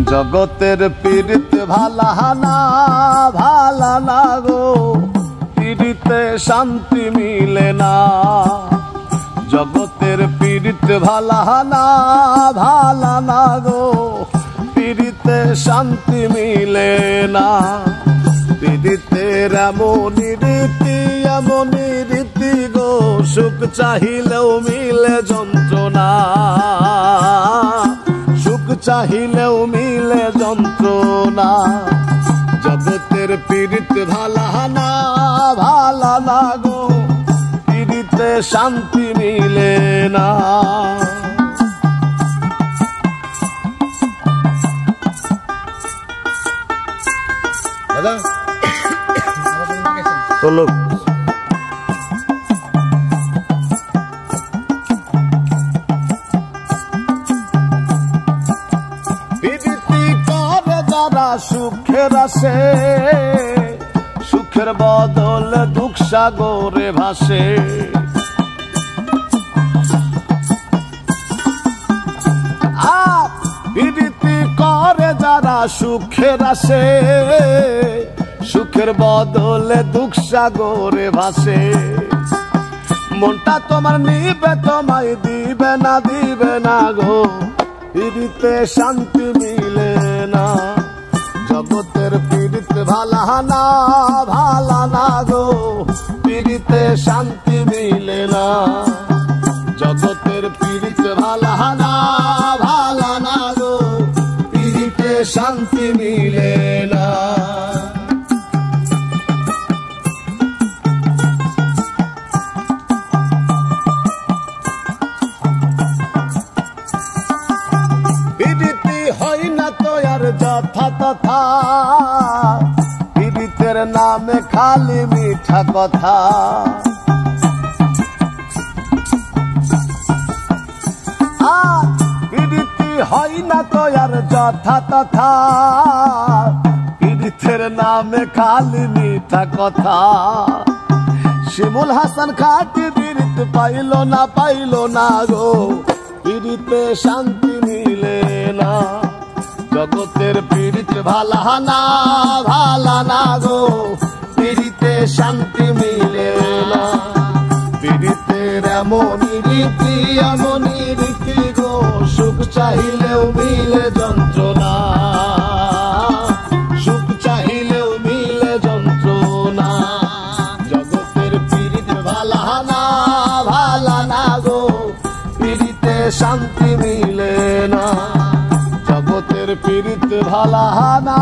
জগতের পীড়িত ভালা না গো, পীড়িতে শান্তি মিলে না। জগতের পীড়িত ভালা না গো, পীড়িতে শান্তি মিলে না। পীড়িতের এমনই রীতি গো, সুখ চাহিলেও মিলে যন্ত্রণা, সুখ চাহিলেও মিলে যন্ত্রণা। জগতের পীড়িত ভালা না গো, পীড়িতে শান্তি মিলে না। দাদা চলো সুখের আসে, সুখের বদলে দুঃখ সাগরে ভাসে। পীড়িতি করে যারা সুখের আসে, সুখের বদলে দুঃখ সাগরে ভাসে। মনটা তোমার নিবে তোমায় দিবে না গো, পীড়িতে শান্তি মিলে না। জগতের পীড়িত ভালা না গো, পীড়িতে শান্তি মিলে না। জগতের পীড়িত ভালা না গো, পীড়িতে শান্তি মিলে না। পীড়িতি হয় না তো আর যথা তথা, পীড়িতের নামে খালি মিঠা কথা। পীড়িতি হয় না তো আর যথা তথা, পীড়িতের নামে খালি মিঠা কথা। শিমুল হাসান খাটি পীড়িত পাইল না গো, পীড়িতে শান্তি মিলে না। জগতের পীড়িত ভালা না গো, পীড়িতে শান্তি মিলে না। পীড়িতের এমনই রীতি গো, সুখ চাহিলেও মিলে যন্ত্রণা, সুখ চাহিলেও মিলে যন্ত্রণা। জগতের পীড়িত ভালা না গো, পীড়িতে শান্তি মিলে না। জগতের পীড়িত ভালা না